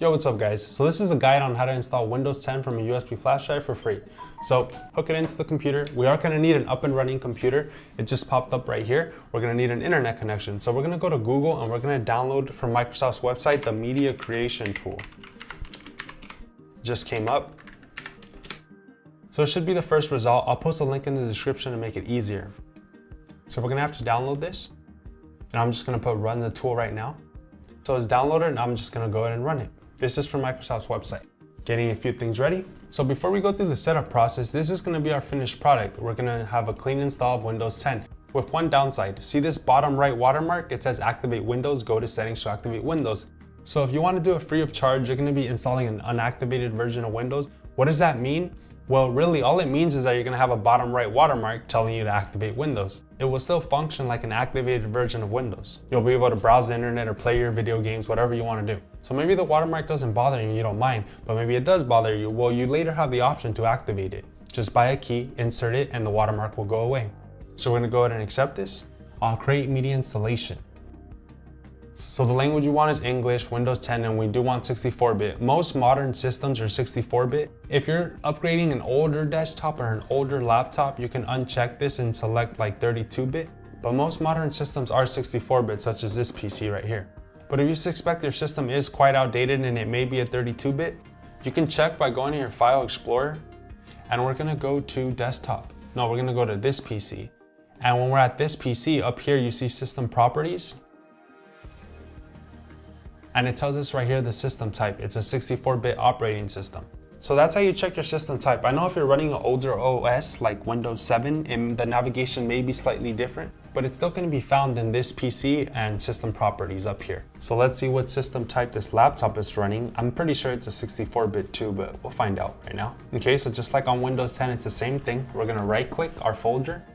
Yo, what's up guys? So this is a guide on how to install Windows 10 from a USB flash drive for free. So hook it into the computer. We are gonna need an up and running computer. It just popped up right here. We're gonna need an internet connection. So we're gonna go to Google and we're gonna download from Microsoft's website, the media creation tool. Just came up. So it should be the first result. I'll post a link in the description to make it easier. So we're gonna have to download this. And I'm just gonna put run the tool right now. So it's downloaded and I'm just gonna go ahead and run it. This is from Microsoft's website. Getting a few things ready. So before we go through the setup process, this is gonna be our finished product. We're gonna have a clean install of Windows 10 with one downside. See this bottom right watermark? It says activate Windows, go to settings to activate Windows. So if you wanna do it free of charge, you're gonna be installing an unactivated version of Windows. What does that mean? Well, really, all it means is that you're gonna have a bottom right watermark telling you to activate Windows. It will still function like an activated version of Windows. You'll be able to browse the internet or play your video games, whatever you wanna do. So maybe the watermark doesn't bother you, you don't mind, but maybe it does bother you. Well, you later have the option to activate it. Just buy a key, insert it, and the watermark will go away. So we're gonna go ahead and accept this. I'll create media installation. So the language you want is English, Windows 10, and we do want 64-bit. Most modern systems are 64-bit. If you're upgrading an older desktop or an older laptop, you can uncheck this and select like 32-bit. But most modern systems are 64-bit, such as this PC right here. But if you suspect your system is quite outdated and it may be a 32-bit, you can check by going to your File Explorer, and we're gonna go to desktop. No, we're gonna go to this PC. And when we're at this PC, up here you see System Properties. And it tells us right here the system type. It's a 64-bit operating system. So that's how you check your system type. I know if you're running an older OS like Windows 7, the navigation may be slightly different, but it's still gonna be found in this PC and system properties up here. So let's see what system type this laptop is running. I'm pretty sure it's a 64-bit too, but we'll find out right now. Okay, so just like on Windows 10, it's the same thing. We're gonna right click our folder,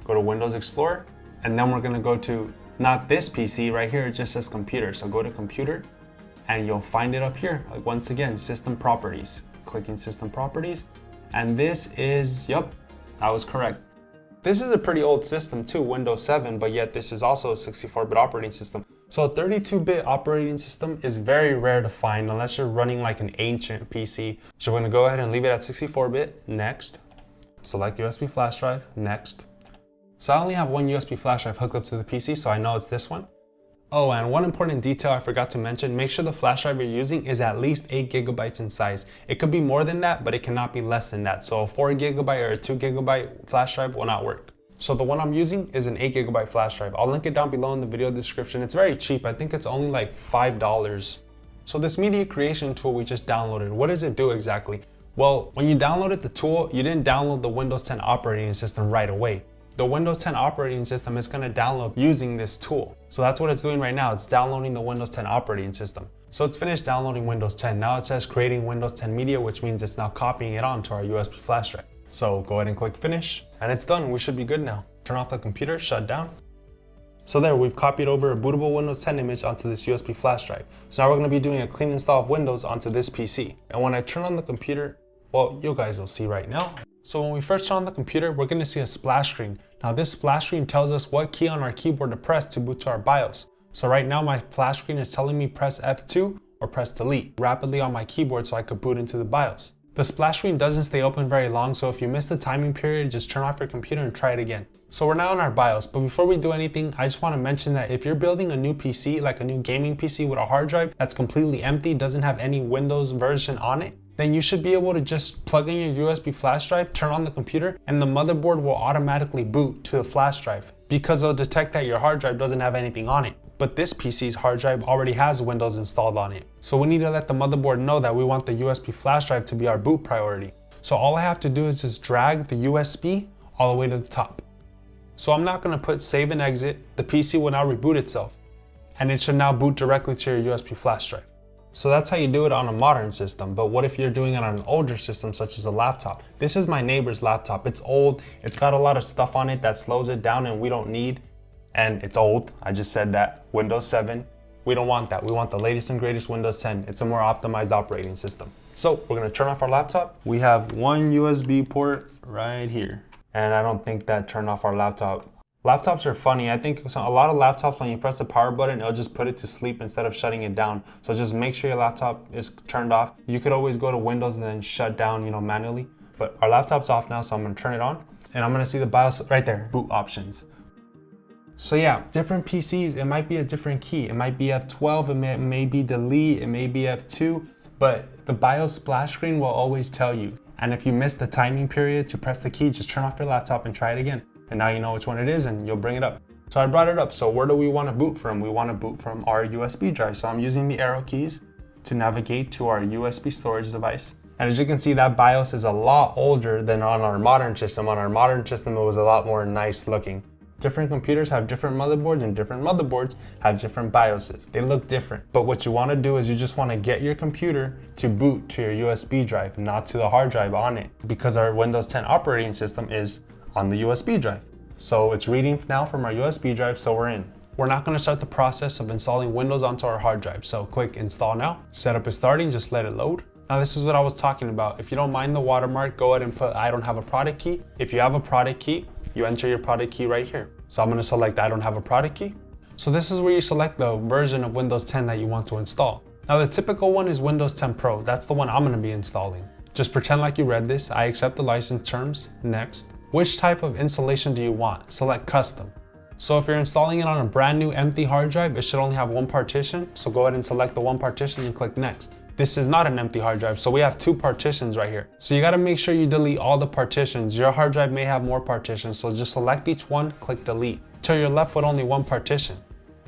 go to Windows Explorer, and then we're gonna go to not this PC right here, it just says computer. So go to computer and you'll find it up here. Like once again, system properties, clicking system properties. And this is, yep, I was correct. This is a pretty old system too, Windows 7, but yet this is also a 64-bit operating system. So a 32-bit operating system is very rare to find unless you're running like an ancient PC. So we're gonna go ahead and leave it at 64-bit, next. Select USB flash drive, next. So I only have one USB flash drive hooked up to the PC, so I know it's this one. Oh, and one important detail I forgot to mention, make sure the flash drive you're using is at least 8 gigabytes in size. It could be more than that, but it cannot be less than that. So a 4 gigabyte or a 2 gigabyte flash drive will not work. So the one I'm using is an 8 gigabyte flash drive. I'll link it down below in the video description. It's very cheap. I think it's only like $5. So this media creation tool we just downloaded, what does it do exactly? Well, when you downloaded the tool, you didn't download the Windows 10 operating system right away. The Windows 10 operating system is going to download using this tool. So that's what it's doing right now. It's downloading the Windows 10 operating system. So it's finished downloading Windows 10. Now it says creating Windows 10 media, which means it's now copying it onto our USB flash drive. So go ahead and click finish and it's done. We should be good now. Turn off the computer, shut down. So there, we've copied over a bootable Windows 10 image onto this USB flash drive. So now we're going to be doing a clean install of Windows onto this PC. And when I turn on the computer, well, you guys will see right now. So when we first turn on the computer, we're gonna see a splash screen. Now this splash screen tells us what key on our keyboard to press to boot to our BIOS. So right now my splash screen is telling me press F2 or press delete rapidly on my keyboard so I could boot into the BIOS. The splash screen doesn't stay open very long, so if you miss the timing period, just turn off your computer and try it again. So we're now in our BIOS, but before we do anything, I just wanna mention that if you're building a new PC, like a new gaming PC with a hard drive that's completely empty, doesn't have any Windows version on it, then you should be able to just plug in your USB flash drive, turn on the computer, and the motherboard will automatically boot to the flash drive because it'll detect that your hard drive doesn't have anything on it. But this PC's hard drive already has Windows installed on it. So we need to let the motherboard know that we want the USB flash drive to be our boot priority. So all I have to do is just drag the USB all the way to the top. So I'm not gonna put save and exit. The PC will now reboot itself and it should now boot directly to your USB flash drive. So that's how you do it on a modern system, but what if you're doing it on an older system such as a laptop? This is my neighbor's laptop. It's old, it's got a lot of stuff on it that slows it down and we don't need, and it's old, I just said that. Windows 7, we don't want that. We want the latest and greatest Windows 10. It's a more optimized operating system. So we're gonna turn off our laptop. We have one USB port right here, and I don't think that turned off our laptop. Laptops are funny. I think a lot of laptops, when you press the power button, it'll just put it to sleep instead of shutting it down. So just make sure your laptop is turned off. You could always go to Windows and then shut down, manually. But our laptop's off now, so I'm gonna turn it on. And I'm gonna see the BIOS right there, boot options. So yeah, different PCs, it might be a different key. It might be F12, it may be delete, it may be F2, but the BIOS splash screen will always tell you. And if you miss the timing period to press the key, just turn off your laptop and try it again. And now you know which one it is and you'll bring it up. So I brought it up. So where do we want to boot from? We want to boot from our USB drive. So I'm using the arrow keys to navigate to our USB storage device. And as you can see, that BIOS is a lot older than on our modern system. On our modern system, it was a lot more nice looking. Different computers have different motherboards and different motherboards have different BIOSes. They look different. But what you want to do is you just want to get your computer to boot to your USB drive, not to the hard drive on it, because our Windows 10 operating system is on the USB drive. So it's reading now from our USB drive, so we're in. We're not going to start the process of installing Windows onto our hard drive. So click install now. Setup is starting, just let it load. Now this is what I was talking about. If you don't mind the watermark, go ahead and put I don't have a product key. If you have a product key, you enter your product key right here. So I'm going to select I don't have a product key. So this is where you select the version of Windows 10 that you want to install. Now the typical one is Windows 10 Pro. That's the one I'm going to be installing. Just pretend like you read this. I accept the license terms. Next. Which type of installation do you want? Select custom. So if you're installing it on a brand new empty hard drive, it should only have one partition. So go ahead and select the one partition and click next. This is not an empty hard drive, so we have two partitions right here. So you gotta make sure you delete all the partitions. Your hard drive may have more partitions, so just select each one, click delete, till you're left with only one partition.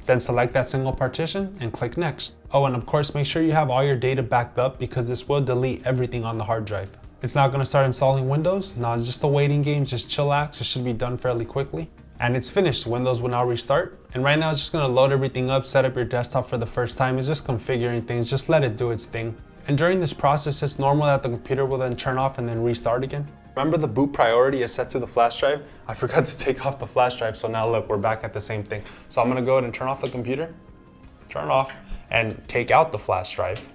Then select that single partition and click next. Oh, and of course, make sure you have all your data backed up because this will delete everything on the hard drive. It's not gonna start installing Windows. No, it's just a waiting game, just chillax. It should be done fairly quickly. And it's finished. Windows will now restart. And right now it's just gonna load everything up, set up your desktop for the first time. It's just configuring things, just let it do its thing. And during this process, it's normal that the computer will then turn off and then restart again. Remember the boot priority is set to the flash drive? I forgot to take off the flash drive, so now look, we're back at the same thing. So I'm gonna go ahead and turn off the computer, turn it off, and take out the flash drive.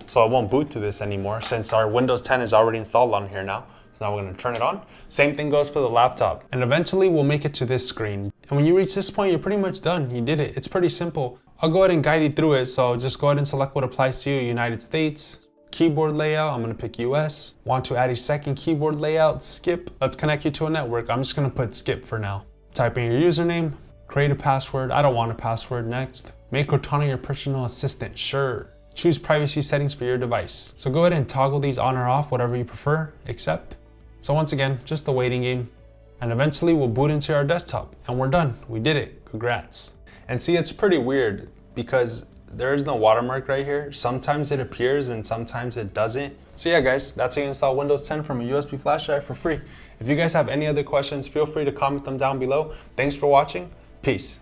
So it won't boot to this anymore since our Windows 10 is already installed on here now. So now we're gonna turn it on. Same thing goes for the laptop. And eventually we'll make it to this screen. And when you reach this point, you're pretty much done. You did it. It's pretty simple. I'll go ahead and guide you through it. So just go ahead and select what applies to you. United States, keyboard layout, I'm gonna pick US. Want to add a second keyboard layout, skip. Let's connect you to a network. I'm just gonna put skip for now. Type in your username, create a password. I don't want a password, next. Make Cortana your personal assistant, sure. Choose privacy settings for your device. So go ahead and toggle these on or off, whatever you prefer, accept. So once again, just the waiting game. And eventually we'll boot into our desktop and we're done. We did it, congrats. And see, it's pretty weird because there is no watermark right here. Sometimes it appears and sometimes it doesn't. So yeah guys, that's how you install Windows 10 from a USB flash drive for free. If you guys have any other questions, feel free to comment them down below. Thanks for watching, peace.